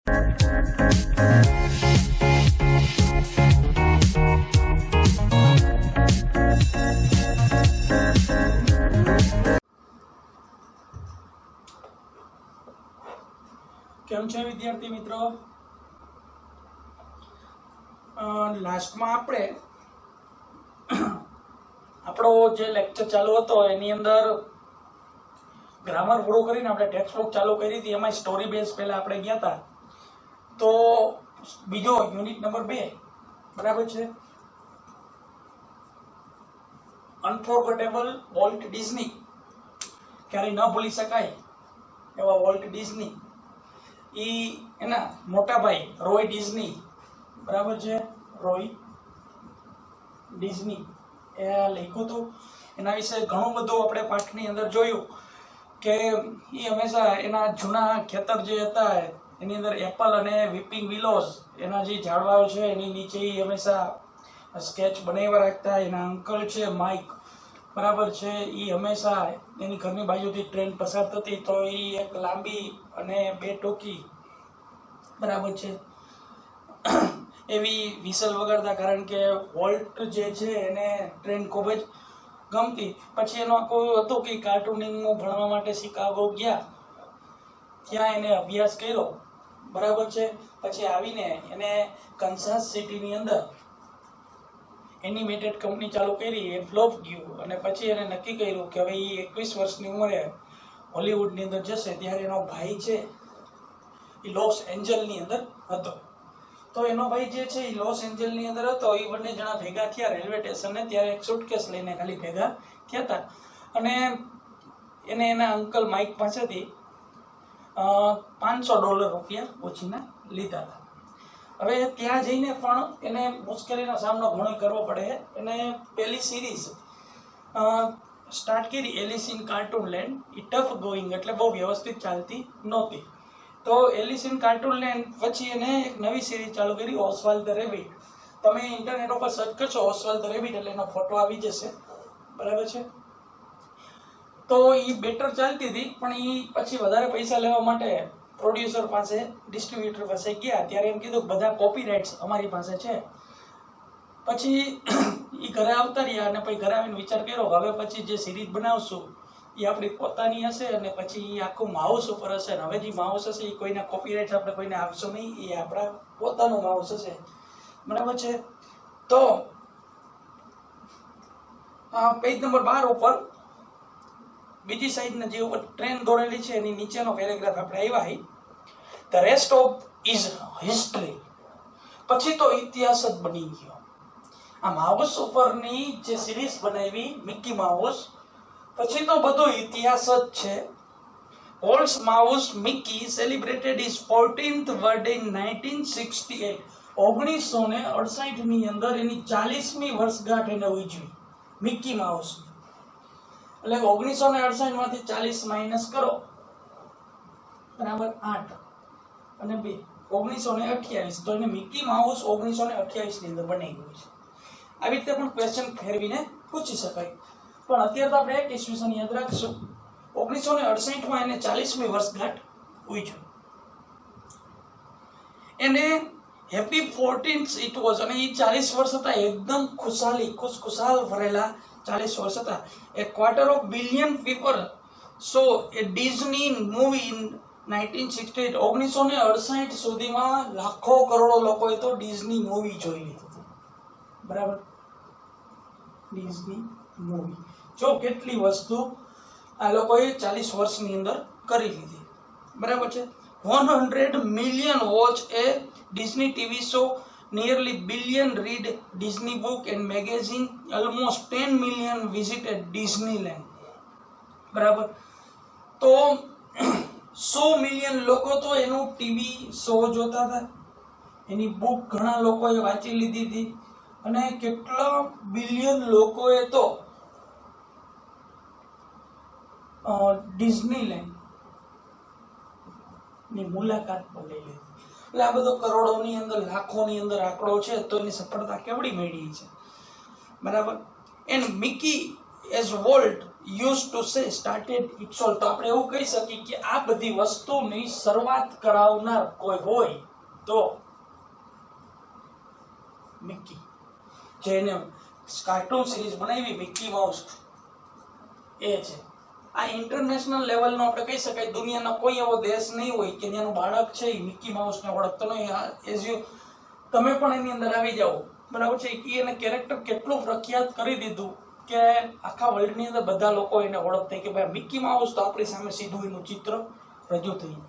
કેમ છે વિદ્યાર્થી મિત્રો? લાસ્ટમાં આપણે આપણો જે લેક્ચર ચાલુ હતો એની અંદર ગ્રામર પૂરો કરીને આપણે ટેક્સ્ટ બુક ચાલુ કરી હતી. એમાં સ્ટોરી બેઝ પહેલા આપણે ગયા હતા. તો બીજો યુનિટ નંબર 2 બરાબર છે, અનફોરગેટેબલ વોલ્ટ ડિઝની, ક્યારેય ન ભૂલી શકાય એવા વોલ્ટ ડિઝની. એના મોટા ભાઈ રોય ડિઝની, બરાબર છે, રોય ડિઝની એ લખ્યું હતું. એના વિશે ઘણું બધું આપણે પાઠની અંદર જોયું કે એ હંમેશા એના જૂના ખેતર જે હતા એની અંદર એપલ અને વીપિંગ વિલોઝ એના જે ઝાડવાઓ છે એની નીચે એ હંમેશા સ્કેચ બનાવ્યા રાખતા. એના અંકલ છે માઇક, બરાબર છે, એ હંમેશા એની ઘરની બાજુથી ટ્રેન પસાર થતી તો એ એક લાંબી અને બે ટૂંકી, બરાબર છે, એવી વિસલ વગાડતા, કારણ કે વોલ્ટ જે છે એને ટ્રેન ખૂબ જ ગમતી. પછી એનો આખું હતું કે કાર્ટૂનિંગનું ભણવા માટે શિકાગો ગયા, ત્યાં એને અભ્યાસ કર્યો, બરાબર છે. પછી આવીને એને કન્સાસ સિટીની અંદર એનિમેટેડ કંપની ચાલુ કરી, એ ફ્લોપ ગયું અને પછી એને નક્કી કર્યું કે હવે એ 21 વર્ષની ઉંમરે હોલિવૂડની અંદર જશે. ત્યારે એનો ભાઈ છે એ લોસ એન્જલની અંદર હતો. તો એનો ભાઈ જે છે એ લોસ એન્જલની અંદર હતો. એ બંને જણા ભેગા થયા રેલવે સ્ટેશને. ત્યારે એક સુટકેસ લઈને ખાલી ભેગા થયા હતા અને એને એના અંકલ માઇક પાસેથી $500 ઓછીના લીધા હતા. હવે ત્યાં જઈને પણ એને મુશ્કેલીનો સામનો ઘણો કરવો પડે. એને પહેલી સિરીઝ સ્ટાર્ટ કરી એલિસ ઇન કાર્ટૂન લેન્ડ. એ ટફ ગોઈંગ એટલે બહુ વ્યવસ્થિત ચાલતી નહોતી. તો એલિસ ઇન કાર્ટૂન લેન્ડ પછી એને એક નવી સિરીઝ ચાલુ કરી, ઓસ્વાલ્ડ ધ રેબિટ. તમે ઇન્ટરનેટ ઉપર સર્ચ કરશો ઓસ્વાલ્ડ ધ રેબિટ એટલે એનો ફોટો આવી જશે, બરાબર છે. તો એ બેટર ચાલતી હતી પણ એ પછી વધારે પૈસા લેવા માટે પ્રોડ્યુસર પાસે, ડિસ્ટ્રીબ્યુટર પાસે ગયા. ત્યારે એમ કીધું બધા કોપીરાઇટ્સ અમારી પાસે છે. પછી એ ઘરે આવતા રહ્યા અને પછી ઘરે આવીને વિચાર કર્યો હવે પછી જે સિરીઝ બનાવશું એ આપણી પોતાની હશે અને પછી એ આખું માઉસ ઉપર હશે. અને હવે જે માઉસ હશે એ કોઈના કોપીરાઇટ્સ આપણે કોઈને આપશું નહીં, એ આપણા પોતાનું માઉસ હશે, બરાબર છે. તો પેજ નંબર 12 ઉપર બીજી સાઈડના જે ઉપર ટ્રેન દોરેલી છે એની નીચેનો પેરેગ્રાફ આપણે આવ્યા, the rest of is history. પછી તો ઇતિહાસ જ બની ગયો. આ માઉસ ઉપરની જે સિરીઝ બનાવી મિકી માઉસ, પછી તો બધો ઇતિહાસ જ છે. Old mouse Mickey celebrated his 14th birthday in 1968. 1968 ની અંદર એની 40મી વર્ષગાંઠ એને ઉજવી મિકી માઉસ. એટલે 1968 માંથી 40 માઇનસ કરો, બરાબર 8 અને 2 1928. તો એને મિકી માઉસ 1928 ની અંદર બની ગયું છે. આવી રીતે પણ ક્વેશ્ચન ફેરવીને પૂછી શકાય. પણ અત્યારે તો આપણે એક ઈસવીસન યાદ રાખશું. 1968 માં એને 40મી વર્ષગાંઠ ઉજવી. એને હેપી 14th ઇટ વોઝ. અને એ 40 વર્ષ હતા એકદમ ખુશખુશાલ ભરેલા 40 વર્ષ હતા. A quarter of billion people saw a Disney movie in 1968. 1968 સુધીમાં લાખો કરોડો લોકોએ તો ડિઝની મૂવી જોઈ લીધી હતી, બરાબર. ડિઝની મૂવી જો કેટલી વસ્તુ આ લોકોએ 40 વર્ષની અંદર કરી લીધી, બરાબર છે. 100 million watch a Disney TV show, nearly billion read Disney book and magazine, almost 10 million visited Disneyland, બરાબર. તો 100 મિલિયન લોકો તો એનું ટીવી શો જોતા હતા, એની બુક ઘણા લોકોએ વાંચી લીધી હતી અને કેટલા બિલિયન લોકોએ તો ડિઝનીલેન્ડ ની મુલાકાત પણ લઈ લીધી. એટલે આ બધો કરોડોની અંદર લાખોની અંદર આંકડો છે. તો એની સફળતા કેવડી મેળવી છે, બરાબર. And Mickey as volt used to say started it all. તો આપણે એવું કહી શકીએ કે આ બધી વસ્તુની શરૂઆત કરાવનાર કોઈ હોય તો મિકી, જેને કાર્ટૂન સિરીઝ બનાવી મિકી માઉસ એ છે. આ ઇન્ટરનેશનલ લેવલનો આપણે કહી શકાય. દુનિયાનો કોઈ એવો દેશ નહીં હોય કે જેનું બાળક છે એ મિકી માઉસને ઓળખતો નહીં. એઝ યુ તમે પણ એની અંદર આવી જાઓ, બરાબર છે. એને કેરેક્ટર કેટલું પ્રખ્યાત કરી દીધું કે આખા વર્લ્ડની અંદર બધા લોકો એને ઓળખતા કે ભાઈ મિકી માઉસ તો આપણી સામે સીધું એનું ચિત્ર રજૂ થયું.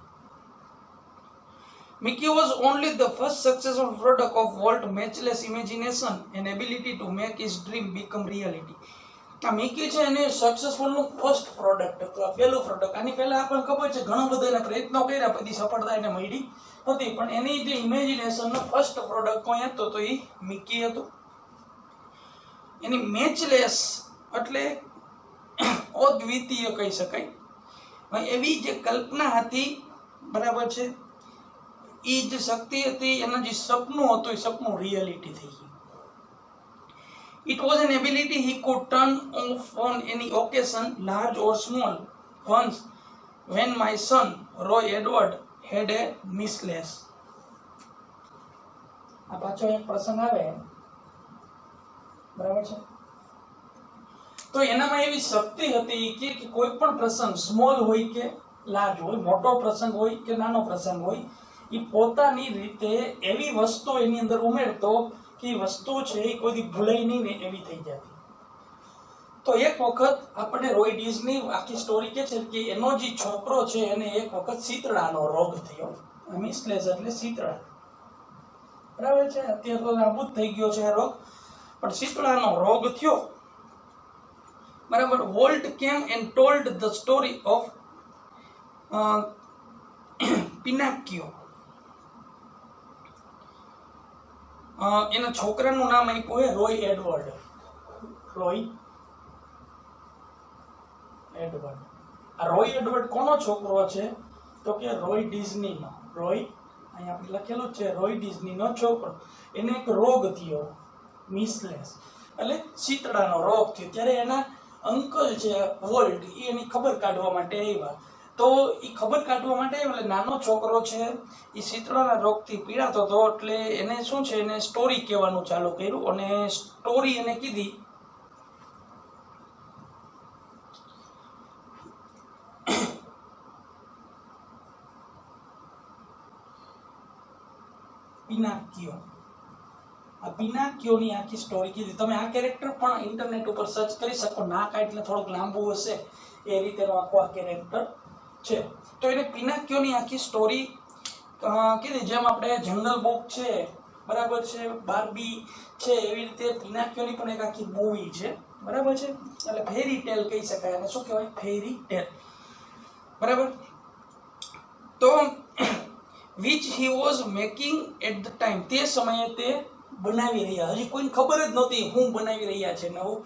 Mickey was only the first successful product of Walt's matchless imagination and ability to make his dream become reality. આ મિકી છે એને સક્સેસફુલનું ફર્સ્ટ પ્રોડક્ટ હતું, આ પહેલું પ્રોડક્ટ. આની પહેલા આપણને ખબર છે ઘણા બધા એને પ્રયત્નો કર્યા, બધી સફળતા એને મળી હતી, પણ એની જે ઇમેજિનેશનનો ફર્સ્ટ પ્રોડક્ટ કોઈ હતો તો એ મિકી હતું. એની મેચલેસ એટલે અદ્વિતીય કહી શકાય, એવી જે કલ્પના હતી, બરાબર છે, એ જે શક્તિ હતી, એનું જે સપનું હતું એ સપનું રિયાલિટી થઈ ગયું. It was an ability he could turn off on any occasion, large or small. Once, when my son, Roy Edward, had a misless. આ પાછો એક પ્રસંગ આવે, બરાબર છે, તો એનામાં એવી શક્તિ હતી કે કોઈ પણ પ્રસંગ સ્મોલ હોય કે લાર્જ હોય, મોટો પ્રસંગ હોય કે નાનો પ્રસંગ હોય, એ પોતાની રીતે એવી વસ્તુ એની અંદર ઉમેરતો કે વસ્તુ છે એ કોઈ ભૂલાય નહીં ને એવી થઈ જતી. તો એક વખત આપણે રોય ડિઝની આખી સ્ટોરી કે છે કે એનો જે છોકરો છે એને એક વખત શીતળાનો રોગ થયો. મિસલેસ એટલે શીતળા, બરાબર છે. અત્યારે તો નાબૂદ થઈ ગયો છે આ રોગ, પણ શીતળાનો રોગ થયો, બરાબર. Walt came and told the story of Pinocchio. એના છોકરાનું નામ આપ્યું છે રોય એડવર્ડ. રોય એડવર્ડ. આ રોય એડવર્ડ કોનો છોકરો છે તો કે રોય ડિઝનીનો. રોય અહીંયા આપણે લખેલું છે રોય ડિઝનીનો છોકરો. એને એક રોગ થયો, મિસલેસ એટલે શીતળાનો રોગ થયો. ત્યારે એના અંકલ છે વોલ્ટ, એ એની ખબર કાઢવા માટે આવ્યા. તો એ ખબર કાઢવા માટે એટલે નાનો છોકરો છે એ શીતળાના રોગથી પીડાતો હતો, એટલે એને શું છે એને સ્ટોરી કહેવાનું ચાલુ કર્યું. અને સ્ટોરી એને કીધી પિનાક્યો. આ પિનાક્યોની આખી સ્ટોરી કીધી. તમે આ કેરેક્ટર પણ ઇન્ટરનેટ ઉપર સર્ચ કરી શકો. નાક એટલે થોડુંક લાંબુ હશે એ રીતેનો આખો આ કેરેક્ટર છે. તો એને પિનાક્યોની આખી સ્ટોરી કીધી. જેમ આપણે જંગલ બુક છે, બરાબર છે, બાર્બી છે, એવી રીતે પિનાક્યોની પણ એક આખી મૂવી છે, બરાબર છે. એટલે ફેરી ટેલ કહી શકાય. અને શું કહેવાય? ફેરી ટેલ, બરાબર. તો which he was making at the time. તે સમયે તે બનાવી રહ્યા, હજી કોઈને ખબર જ નહોતી હું બનાવી રહ્યા છે નવું.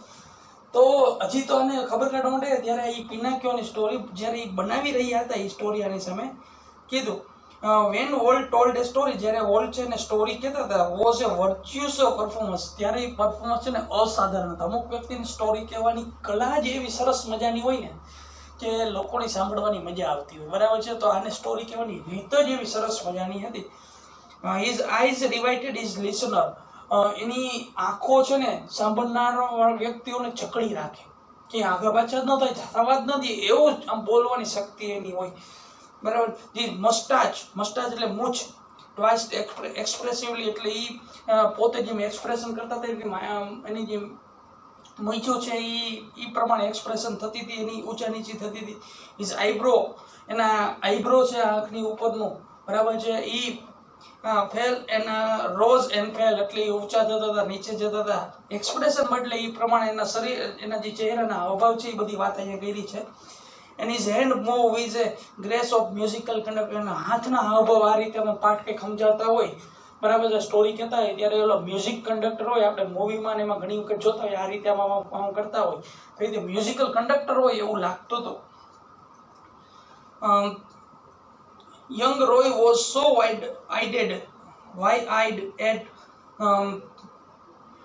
તો હજી તો આને ખબર કાઢવા માટે ત્યારે એ પિનાક્યોની સ્ટોરી જ્યારે એ બનાવી રહ્યા હતા, એ સ્ટોરી આની સામે કીધું. વેન વોલ્ટ ટોલ્ડ એ સ્ટોરી, જ્યારે વોલ્ટ છે ને સ્ટોરી કહેતા હતા, વોઝ એ વર્ચ્યુઅસ પરફોર્મન્સ. ત્યારે એ પરફોર્મન્સ છે ને અસાધારણ હતા. અમુક વ્યક્તિની સ્ટોરી કહેવાની કલા જ એવી સરસ મજાની હોય ને કે લોકોની સાંભળવાની મજા આવતી હોય, બરાબર છે. તો આને સ્ટોરી કહેવાની રીત જ એવી સરસ મજાની હતી. His eyes riveted his listener. એની આંખો છે ને સાંભળનાર વ્યક્તિઓને જકડી રાખે કે આગળ પાછળ ન થાય, અવાજ નથી, એવું આમ બોલવાની શક્તિ એની હોય, બરાબર. જે મસ્ટાચ એટલે મૂછ, ટ્વાઇસ એક્સપ્રેસિવલી એટલે એ પોતે જેમ એક્સપ્રેશન કરતા હતા એની જે મૂછો છે એ પ્રમાણે એક્સપ્રેશન થતી હતી, એની ઊંચા નીચી થતી હતી. હિઝ આઈબ્રો, એના આઈબ્રો છે આંખની ઉપરનું, બરાબર છે, એ ફેલ એના રોઝ એન્ડ ફેલ એટલે એ ઊંચા જતા હતા, નીચે જતા હતા. એક્સપ્રેશન બદલે એ પ્રમાણે એના શરીર, એના જે ચહેરાના હાવભાવ છે એ બધી વાત અહીંયા કરી છે. And his hand move viz A grace of musical conductor. એના હાથના હાવભાવ આ રીતે પાઠ કંઈક સમજાવતા હોય, બરાબર છે, સ્ટોરી કહેતા હોય ત્યારે ઓલો મ્યુઝિક કંડક્ટર હોય, આપણે મૂવીમાં ને એમાં ઘણી વખત જોતા હોય આ રીતે આમ કરતા હોય, તો રીતે મ્યુઝિકલ કંડક્ટર હોય એવું લાગતું હતું. Young Roy was so wide-eyed at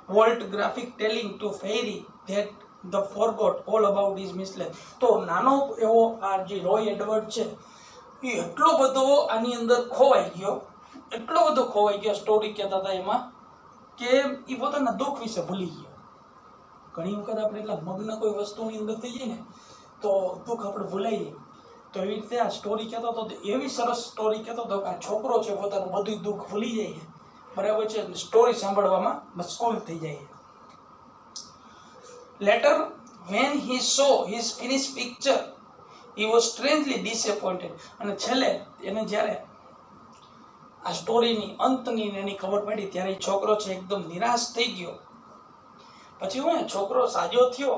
Walt graphic telling to Fairy that the forgot all about his mistakes. તો નાનો એવો આ જે રોય એડવર્ડ છે એ એટલો બધો આની અંદર ખોવાઈ ગયો, એટલો બધો ખોવાઈ ગયો સ્ટોરી કહેતા હતા એમાં કે એ પોતાના દુઃખ વિશે ભૂલી ગયો. ઘણી વખત આપણે એટલા મગ્ન કોઈ વસ્તુની અંદર થઈ જાય ને તો દુઃખ આપણે ભૂલાઈ જાય. તો એવી રીતે આ સ્ટોરી કહેતો હતો, એવી સરસ સ્ટોરી કહેતો હતો કે આ છોકરો છે પોતાનું બધું દુઃખ ભૂલી જાય, બરાબર છે, સ્ટોરી સાંભળવામાં મશગુલ થઈ જાય. Letter when he saw his finished picture he was strangely disappointed. અને છેલ્લે એને જ્યારે આ સ્ટોરીની અંતની એની ખબર પડી ત્યારે એ છોકરો છે એકદમ નિરાશ થઈ ગયો. પછી હું છોકરો સાજો થયો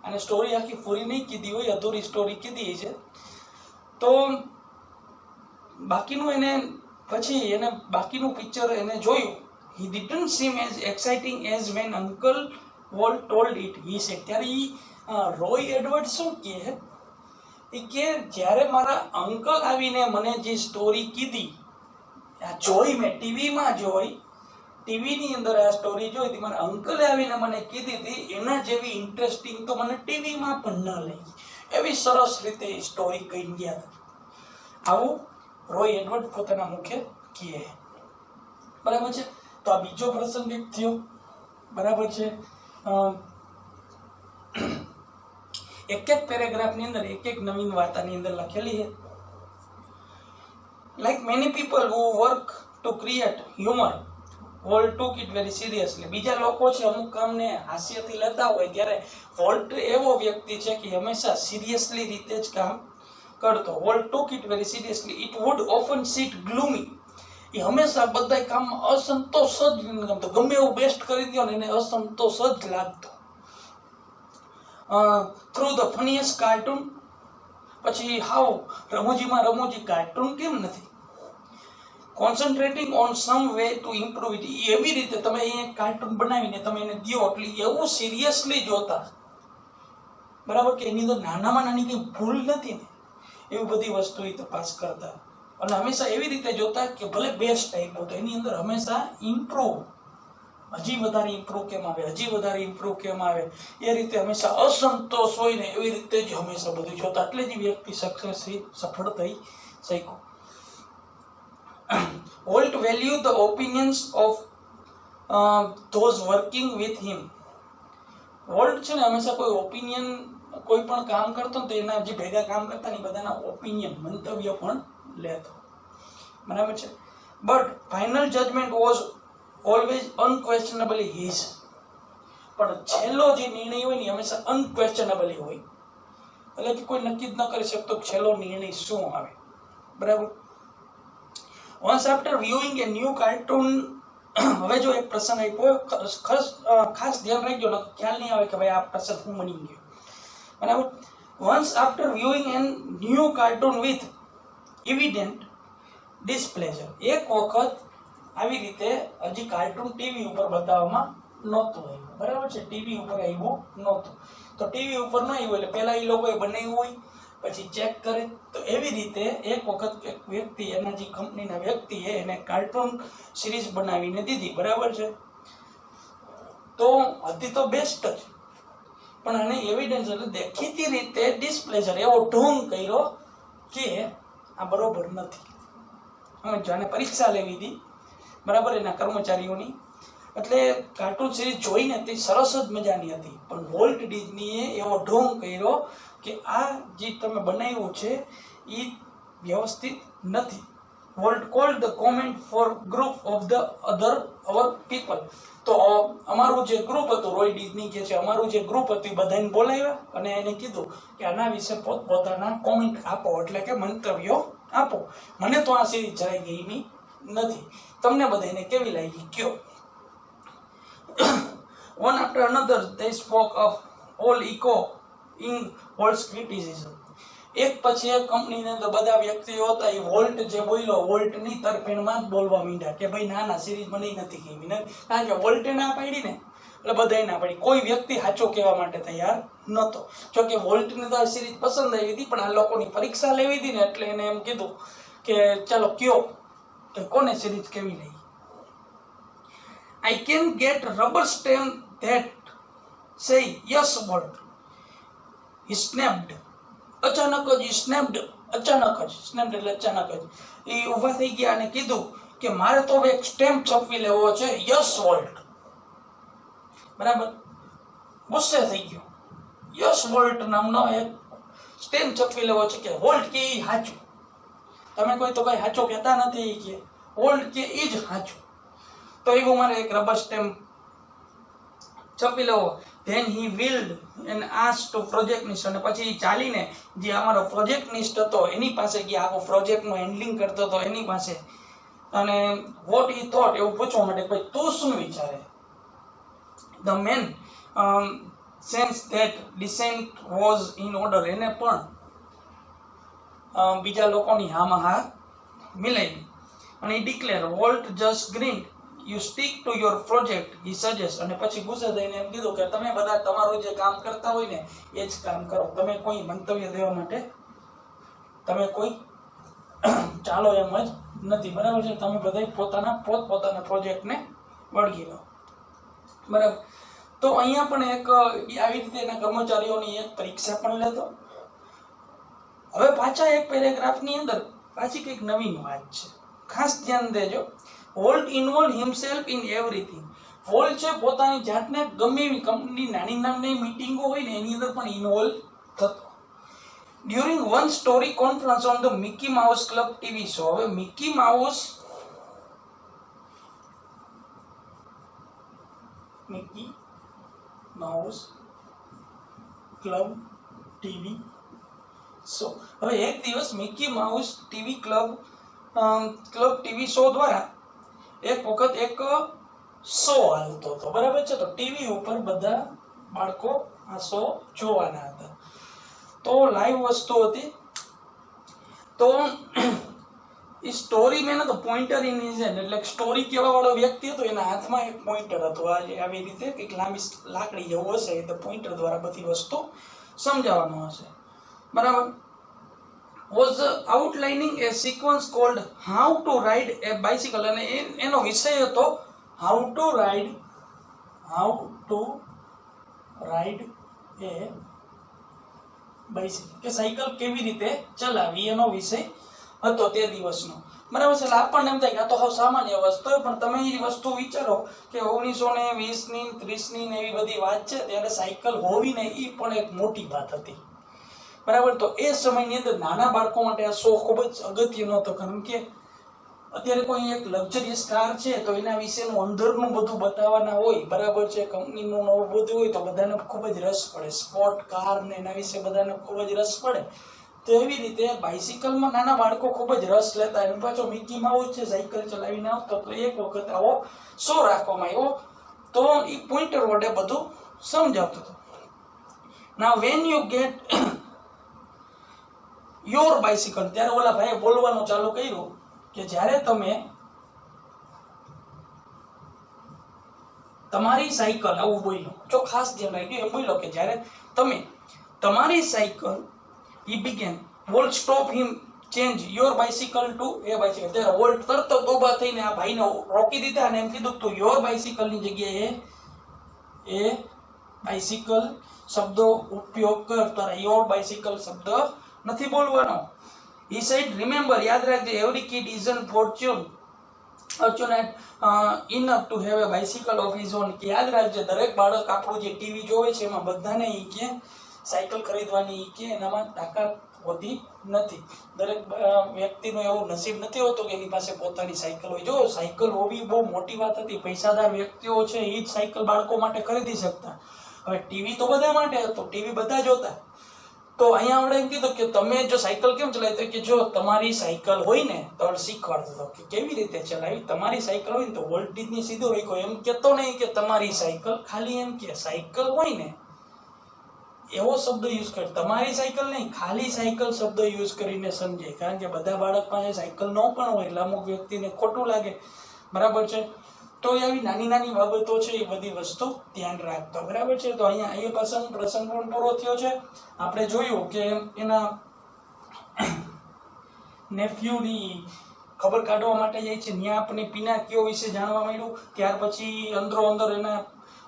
અને સ્ટોરી આખી પૂરી નહીં કીધી હોય, અધૂરી સ્ટોરી કીધી છે. તો બાકીનું એને પછી એને બાકીનું પિક્ચર એને જોયું. he didn't seem as exciting as when uncle Walt told it, he said. ત્યારે રોય એડવર્ડ શું કહે કે જ્યારે મારા અંકલ આવીને મને જે સ્ટોરી કીધી, આ જોઈ મેં ટીવીમાં જોઈ, ટીવીની અંદર આ સ્ટોરી જોઈ હતી, મારા અંકલે આવીને મને કીધી હતી એના જેવી ઇન્ટરેસ્ટિંગ તો મને ટીવીમાં પણ ન લઈ, એવી સરસ રીતે સ્ટોરી કહી ગયા. આવું રોય એડવર્ડ પોતાના મુખે કહે, બરાબર છે. તો આ બીજો પ્રસંગ એક થયો, બરાબર છે. એક એક પેરેગ્રાફની અંદર એક એક નવીન વાર્તાની અંદર લખેલી છે. Like many people who work to create humour volt took it very seriously. બીજા લોકો છે અમુક કામને હાસ્યથી લેતા હોય ત્યારે વોલ્ટ એવો વ્યક્તિ છે કે હંમેશા સિરિયસલી રીતે જ કામ કરતો. Walt took it very seriously. It would often sit gloomy. એ હંમેશા બધા કામમાં અસંતોષ જ ગમતો, ગમે એવું બેસ્ટ કરી દો ને એને અસંતોષ જ લાગતો. Through the funniest cartoon. પછી હાવ રમૂજીમાં રમૂજી કાર્ટૂન કેમ નથી. Concentrating on some way to improve it. એવી રીતે તમે અહીંયા કાર્ટૂન બનાવીને તમે એને દો એટલે એવું સિરિયસલી જોતા, બરાબર, કે એની અંદર નાનામાં નાની કંઈ ભૂલ નથી ને એવી બધી વસ્તુ એ તપાસ કરતા. અને હંમેશા એવી રીતે જોતા કે ભલે બેસ્ટ આપ્યો તો એની અંદર હંમેશા ઇમ્પ્રૂવ, હજી વધારે ઇમ્પ્રૂવ કેમ આવે, હજી વધારે ઇમ્પ્રૂવ કેમ આવે, એ રીતે હંમેશા અસંતોષ હોય ને એવી રીતે જ હંમેશા બધું જોતા. એટલે જ વ્યક્તિ સફળ થઈ શક્યો. Walt valued the opinions of those working with him. Volt છે ને હંમેશા કોઈ ઓપિનિયન, કોઈ પણ કામ કરતો તો એના જે ભેગા કામ કરતા ને બધાના ઓપિનિયન, મંતવ્ય પણ લેતો, બરાબર છે. But final judgment was always unquestionably his. પણ છેલ્લો જે નિર્ણય હોય ને હંમેશા અનક્વેશ્ચનેબલી હોય, એટલે કે કોઈ નક્કી જ ન કરી શકતો છેલ્લો નિર્ણય શું આવે, બરાબર. Once after viewing a new cartoon, હવે જો એક પ્રસંગ આપ્યો, ખાસ ધ્યાન રાખજો ને ખ્યાલ નહીં આવે કે ભાઈ આ પ્રસંગ હું બની ગયો, બરાબર. Once after viewing a new cartoon with evident displeasure. એક વખત આવી રીતે હજી કાર્ટૂન ટીવી ઉપર બતાવવામાં નહોતું આવ્યું, બરાબર છે, ટીવી ઉપર આવ્યું નહોતું. તો ટીવી ઉપર ન આવ્યું એટલે પહેલા એ લોકોએ બનાવ્યું હોય પછી ચેક કરે. તો એવી રીતે એક વખત એક વ્યક્તિ, એના જે કંપનીના વ્યક્તિએ એને કાર્ટૂન સિરીઝ બનાવીને દીધી, બરાબર છે. તો હતી તો બેસ્ટ જ, પણ એને એવિડન્સ એટલે દેખીતી રીતે ડિસ્પ્લેઝર, એવો ઢોંગ કર્યો કે આ બરોબર નથી. અમે જાણે પરીક્ષા લેવી હતી, બરાબર, એના કર્મચારીઓની. એટલે કાર્ટૂન સિરીઝ જોઈને તે સરસ જ મજાની હતી, પણ વોલ્ટ ડિઝનીએ એવો ઢોંગ કર્યો કે આ જે તમે બનાવ્યું છે એ વ્યવસ્થિત નથી. Walt called the comment for group of the other our people. તો અમારું જે ગ્રુપ હતું, રોય ડિઝની કે છે, અમારું જે ગ્રુપ હતું એ બધાને બોલાવ્યા અને એને કીધું કે આના વિશે પોતપોતાના કોમેન્ટ આપો, એટલે કે મંતવ્યો આપો. મને તો આ સિરીઝ જરાય ગમી નથી, તમને બધાને કેવી લાગી કયો. One after another they spoke of all echoing Walt's criticism. એક પછી એક કંપનીની અંદર બધા વ્યક્તિઓ હતા એ વોલ્ટ જે બોલ્યો વોલ્ટની તરફેણમાં જ બોલવા માંડ્યા કે ભાઈ ના સિરીઝ મને નથી ગમી ને, કારણ કે વોલ્ટે ના પાડી ને એટલે બધાય ના પાડી. કોઈ વ્યક્તિ સાચો કહેવા માટે તૈયાર નહોતો. જો કે વોલ્ટને તો આ સિરીઝ પસંદ આવી હતી, પણ આ લોકોની પરીક્ષા લેવી હતી ને એટલે એને એમ કીધું કે ચાલો કયો કે કોને સિરીઝ કેવી લઈ. I can get rubber stamp that say yes Walt. સ્નેપ્ડ, અચાનક જ સ્નેપ્ડ, સ્નેપ્ડ એટલે અચાનક જ એ ઊભા થઈ ગયા અને કીધું કે મારે તો એક સ્ટેમ્પ છપવી લેવો છે, યસ વોલ્ટ. બરાબર, ગુસ્સે થઈ ગયો. યસ વોલ્ટ નામનો એક સ્ટેમ્પ છપવી લેવો છે કે વોલ્ટ કે એ સાચું. તમે કોઈ તો કઈ સાચું કહેતા નથી કે વોલ્ટ કે એ જ સાચું. તો એવું મારે એક રબર સ્ટેમ્પ છપી લેવો. Then he wheeled and ask to projectionist, અને પછી ચાલીને જે અમારો પ્રોજેક્ટનિસ્ટ હતો એની પાસે ગયા, આખો પ્રોજેક્ટનું હેન્ડલિંગ કરતો હતો એની પાસે, અને વોટ હી થોટ એવું પૂછવા માટે ભાઈ તું શું વિચારે. The man sense that dissent was in order, એને પણ બીજા લોકોની હામાં હા મિલાવી. અને એ declare Walt just grin, you stick to your project he suggest. અને પછી ગુસ્સે થઈને એમ કીધું કે તમે બધા તમારું જે કામ કરતા હોય ને એ જ કામ કરો, તમે કોઈ મંતવ્ય દેવા માટે તમે કોઈ ચાલો એમ જ નથી. બરાબર છે, તમે બધા પોતપોતાના પ્રોજેક્ટને વળગી રહો. બરાબર, તો અહીંયા પણ એક આવી રીતે એના કર્મચારીઓની એક પરીક્ષા પણ લેતો. હવે પાછા એક પેરેગ્રાફની અંદર પાછી કંઈક નવીન વાત છે, ખાસ ધ્યાન દેજો. Volt involve himself in everything. Volt છે પોતાની જાતને ગમે એવી કંપની નાની નાની મીટિંગો હોય ને એની અંદર પણ ઇન્વોલ્વ થતો. During one story conference on the Mickey Mouse Club TV show. હવે Mickey Mouse Club TV show. હવે એક દિવસ Mickey Mouse Club TV show દ્વારા એક વખત એક શો હાલતો હતો. બરાબર છે, તો ટીવી ઉપર બધા બાળકો આ શો જોવાના હતા. તો લાઈવ વસ્તુ હતી. તો એ સ્ટોરી મેન હતો, પોઈન્ટર ઇન હિઝ હેન્ડ, એટલે સ્ટોરી કહેવા વાળો વ્યક્તિ હતો, એના હાથમાં એક પોઈન્ટર હતું. આવી રીતે કંઈક લાંબી લાકડી જેવું હશે, તો પોઈન્ટર દ્વારા બધી વસ્તુ સમજાવવાનું હશે. બરાબર, was outlining a sequence called how to ride a bicycle, અને એનો વિષય હતો how to ride a bicycle, કે સાયકલ કેવી રીતે ચલાવવી એનો વિષય હતો તે દિવસનો. બરાબર છે, આપણને એમ થાય કે આ તો હવે સામાન્ય વસ્તુ, પણ તમે એ વસ્તુ વિચારો કે 1920ની 30ની ને એવી બધી વાત છે, ત્યારે સાયકલ હોવી ને એ પણ એક મોટી વાત હતી. બરાબર, તો એ સમયની અંદર નાના બાળકો માટે આ શો ખૂબ જ અગત્યનો હતો, કારણ કે અત્યારે કોઈ એક લક્ઝરિયસ કાર છે તો એના વિશેનું અંદરનું બધું બતાવવાના હોય. બરાબર છે, કંપનીનું નવું બધું હોય તો બધાને ખૂબ જ રસ પડે. સ્પોર્ટ કાર ને એના વિશે બધાને ખૂબ જ રસ પડે. તો એવી રીતે બાઇસિકલમાં નાના બાળકો ખૂબ જ રસ લેતા. એમ પાછો મિકી માઉસ છે સાયકલ ચલાવીને આવતો, તો એક વખત આવો શો રાખવામાં આવ્યો. તો એ પોઈન્ટર વડે બધું સમજાવતો હતો. Now when you get your bicycle, ત્યારે ઓલા ભાઈએ બોલવાનું ચાલુ કર્યું કે જ્યારે તમે તમારી સાયકલ, આવું બોલ્યો, જો ખાસ ધ્યાન રાખજો, એમ બોલ્યો કે જ્યારે તમે તમારી cycle, he began, Walt stop him, change your bicycle to a bicycle. ત્યારે વોલ્ટ તરત ઊભા થઈને આ ભાઈને રોકી દીધા અને એમ કીધું તું યોર બાઇસિકલ ની જગ્યાએ એ બાઇસિકલ શબ્દો ઉપયોગ કર, તારા યોર બાઇસિકલ શબ્દ નથી બોલવાનો. He said, remember, યાદ રાખજે, every kid isn't fortunate enough to have a bicycle of his own. કે યાદ રાખજે, દરેક બાળક આપણું જે ટીવી જોવે છે એમાં બધાને ઈ કે સાયકલ ખરીદવાની ઈ કે એનામાં તાકાત હોતી નથી. દરેક વ્યક્તિનું એવું નસીબ નથી હોતું કે એની પાસે પોતાની સાયકલ હોય. જો સાયકલ હોવી બહુ મોટી વાત હતી. પૈસાદાર વ્યક્તિઓ છે એ જ સાયકલ બાળકો માટે ખરીદી શકતા. હવે ટીવી તો બધા માટે હતો, ટીવી બધા જોતા. તો અહીંયા આપણે એમ કીધું કે તમે જો સાયકલ કેમ ચલાવી, તો કે જો તમારી સાયકલ હોય ને તો શીખવાડતો હતો કે કેવી રીતે ચલાવી. તમારી સાયકલ હોય ને તો વોલ્ટેજની સીધો રાખ્યો, એમ કહેતો નહીં કે તમારી સાયકલ, ખાલી એમ કે સાયકલ હોય ને એવો શબ્દ યુઝ કરે. તમારી સાયકલ નહીં, ખાલી સાયકલ શબ્દ યુઝ કરીને સમજે, કારણ કે બધા બાળક પાસે સાયકલ ન પણ હોય એટલે અમુક વ્યક્તિને ખોટું લાગે. બરાબર છે, તો આવી નાની નાની બાબતો છે એ બધી વસ્તુ ધ્યાન રાખતો. બરાબર છે, તો અહીંયા એ પ્રસંગ પણ પૂરો થયો છે. આપણે જોયું કે એના નેફ્યુની ખબર કાઢવા માટે જાય છે, ત્યાં આપણે પિનાકીઓ વિશે જાણવા મળ્યું. ત્યાર પછી અંદરો અંદર એના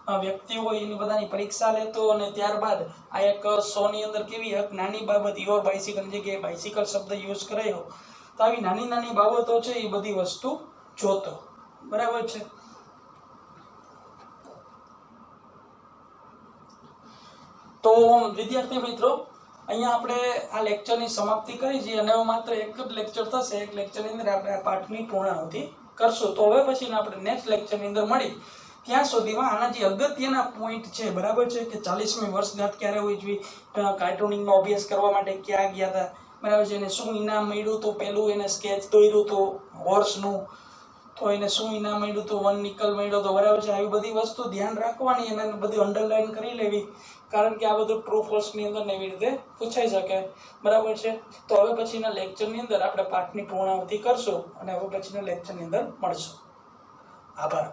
વ્યક્તિ હોય એની બધાની પરીક્ષા લેતો અને ત્યારબાદ આ એક 100 ની અંદર કેવી એક નાની બાબત યોર બાઇસિકલ જગ્યાએ બાઇસિકલ શબ્દ યુઝ કરાયો, તો આવી નાની નાની બાબતો છે એ બધી વસ્તુ જોતો. બરાબર છે. તો વિદ્યાર્થી મિત્રો, અહીંયા આપણે આ લેક્ચરની સમાપ્તિ કરી છે અને હવે માત્ર એક જ લેક્ચર થશે. એક લેક્ચરની અંદર આપણે આ પાઠની પૂર્ણાહુતિ કરશું. તો હવે પછીના આપણે નેક્સ્ટ લેક્ચરની અંદર મળી. ત્યાં સુધીમાં આના જે અગત્યના પોઈન્ટ છે, બરાબર છે, કે 40મી વર્ષગાંઠ ક્યારે ઉજવી, કાર્ટૂનિંગનો અભ્યાસ કરવા માટે ક્યાં ગયા હતા, બરાબર છે, એને શું ઇનામ મળ્યું હતું, પેલું એને સ્કેચ દોર્યું હતું હોર્સનું, તો એને શું ઇનામ મળ્યું હતું, 1 નિકલ મળ્યો હતો, બરાબર છે. આવી બધી વસ્તુ ધ્યાન રાખવાની અને બધું અંડરલાઈન કરી લેવી, કારણ કે આ બધું ટ્રુ ફોલ્સની અંદર એવી રીતે પૂછાઈ શકે. બરાબર છે. તો હવે પછીના લેક્ચરની અંદર આપણે પાઠની પૂર્ણાહુતિ કરશું અને હવે પછીના લેક્ચરની અંદર મળશું. આભાર.